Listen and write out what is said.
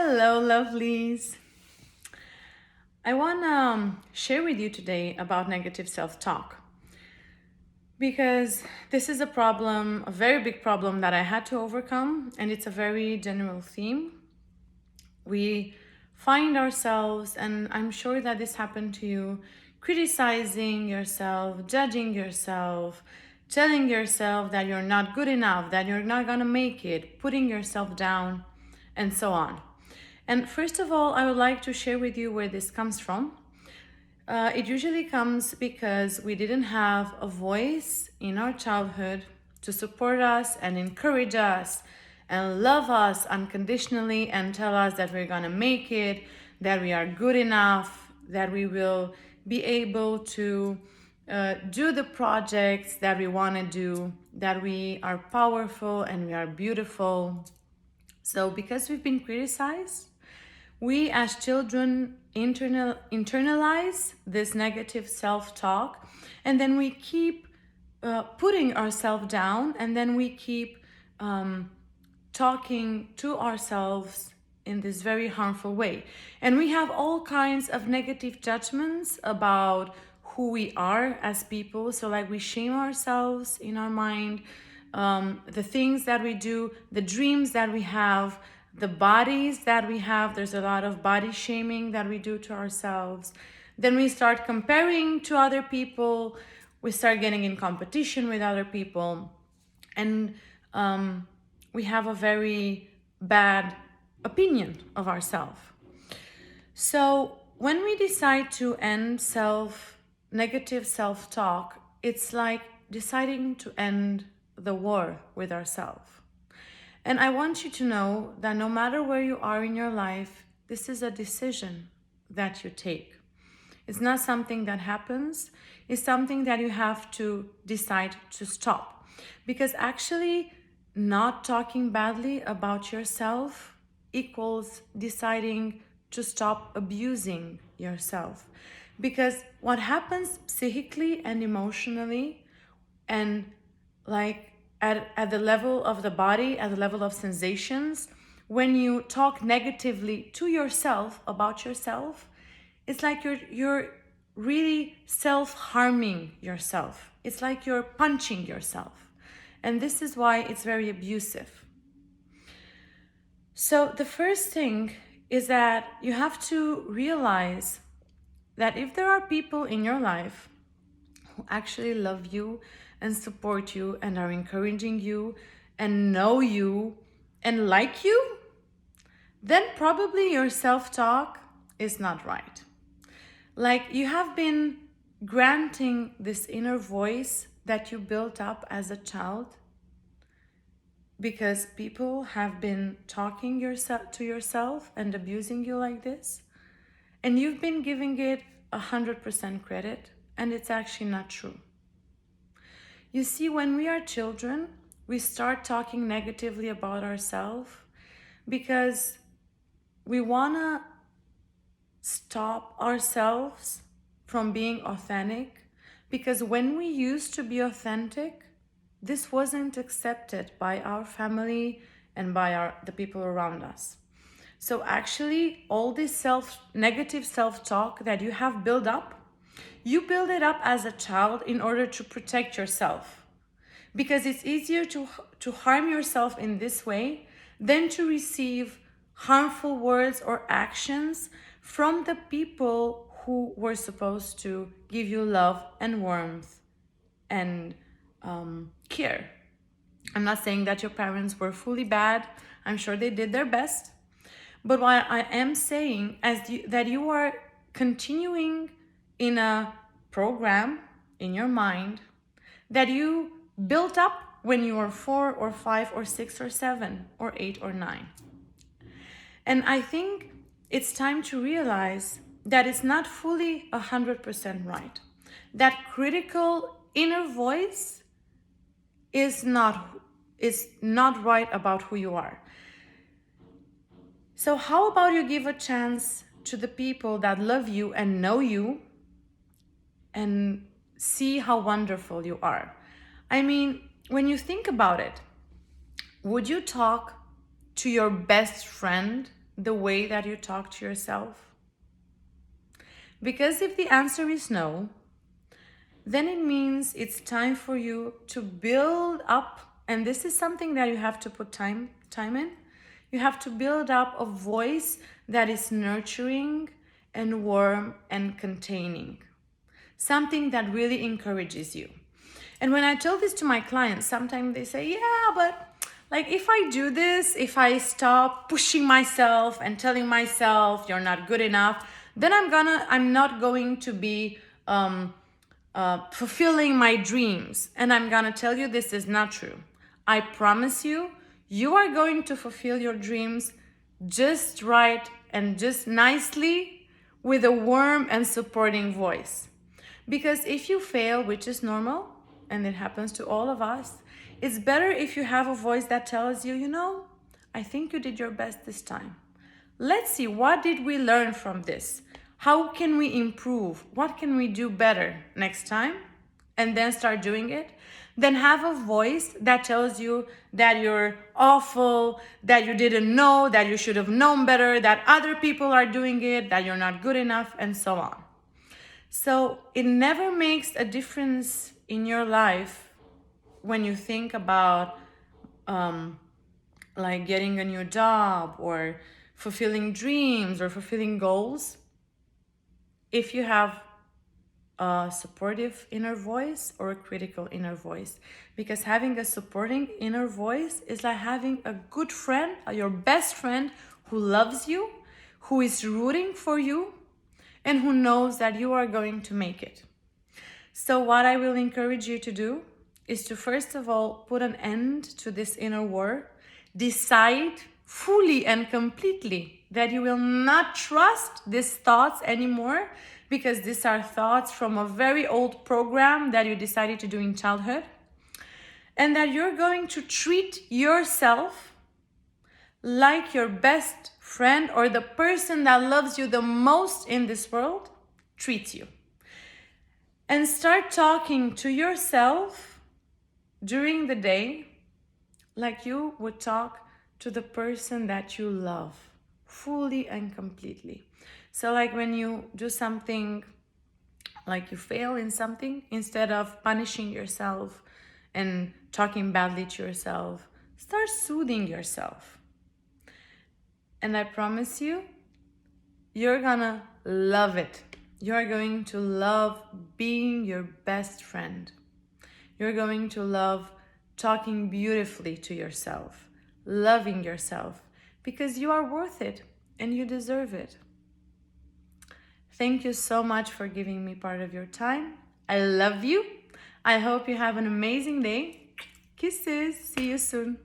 Hello, lovelies. I want to share with you today about negative self talk because this is a problem, a very big problem that I had to overcome, and it's a very general theme. We find ourselves, and I'm sure that this happened to you, criticizing yourself, judging yourself, telling yourself that you're not good enough, that you're not gonna make it, putting yourself down, and so on. And first of all, I would like to share with you where this comes from. It usually comes because we didn't have a voice in our childhood to support us and encourage us and love us unconditionally and tell us that we're gonna make it, that we are good enough, that we will be able to do the projects that we want to do, that we are powerful and we are beautiful. So, because we've been criticized, we as children internalize this negative self-talk, and then we keep putting ourselves down, and then we keep talking to ourselves in this very harmful way. And we have all kinds of negative judgments about who we are as people. So like we shame ourselves in our mind, the things that we do, the dreams that we have, the bodies that we have. There's a lot of body shaming that we do to ourselves. Then we start comparing to other people. We start getting in competition with other people. And we have a very bad opinion of ourselves. So when we decide to end negative self-talk, it's like deciding to end the war with ourselves. And I want you to know that no matter where you are in your life, this is a decision that you take. It's not something that happens. It's something that you have to decide to stop. Because actually, not talking badly about yourself equals deciding to stop abusing yourself. Because what happens psychically and emotionally, and like at the level of the body, at the level of sensations, when you talk negatively to yourself about yourself, it's like you're really self-harming yourself. It's like you're punching yourself. And this is why it's very abusive. So the first thing is that you have to realize that if there are people in your life who actually love you and support you and are encouraging you and know you and like you, then probably your self-talk is not right. Like you have been granting this inner voice that you built up as a child because people have been talking to yourself and abusing you like this, and you've been giving it 100% credit, and it's actually not true. You see, when we are children, we start talking negatively about ourselves because we want to stop ourselves from being authentic. Because when we used to be authentic, this wasn't accepted by our family and by the people around us. So actually, all this negative self-talk that you have built up, you build it up as a child in order to protect yourself. Because it's easier to harm yourself in this way than to receive harmful words or actions from the people who were supposed to give you love and warmth and care. I'm not saying that your parents were fully bad. I'm sure they did their best. But what I am saying is that you are continuing in a program in your mind that you built up when you were 4 or 5 or 6 or 7 or 8 or 9. And I think it's time to realize that it's not fully 100% right. That critical inner voice is not right about who you are. So how about you give a chance to the people that love you and know you and see how wonderful you are? I mean, when you think about it, would you talk to your best friend the way that you talk to yourself? Because if the answer is no, then it means it's time for you to build up, and this is something that you have to put time in. You have to build up a voice that is nurturing and warm and containing. Something that really encourages you. And when I tell this to my clients, sometimes they say, yeah, but like if I do this, if I stop pushing myself and telling myself you're not good enough, then I'm not going to be fulfilling my dreams. And I'm gonna tell you this is not true. I promise you, you are going to fulfill your dreams just right and just nicely with a warm and supporting voice. Because if you fail, which is normal, and it happens to all of us, it's better if you have a voice that tells you, you know, I think you did your best this time. Let's see, what did we learn from this? How can we improve? What can we do better next time? And then start doing it. Then have a voice that tells you that you're awful, that you didn't know, that you should have known better, that other people are doing it, that you're not good enough, and so on. So it never makes a difference in your life when you think about like getting a new job or fulfilling dreams or fulfilling goals, if you have a supportive inner voice or a critical inner voice. Because having a supporting inner voice is like having a good friend, your best friend who loves you, who is rooting for you, and who knows that you are going to make it. So what I will encourage you to do is to first of all put an end to this inner war. Decide fully and completely that you will not trust these thoughts anymore, because these are thoughts from a very old program that you decided to do in childhood, and that you're going to treat yourself like your best friend or the person that loves you the most in this world treats you. And start talking to yourself during the day like you would talk to the person that you love fully and completely. So like when you do something, like you fail in something, instead of punishing yourself and talking badly to yourself, start soothing yourself. And I promise you, you're gonna love it. You're going to love being your best friend. You're going to love talking beautifully to yourself, loving yourself, because you are worth it and you deserve it. Thank you so much for giving me part of your time. I love you. I hope you have an amazing day. Kisses. See you soon.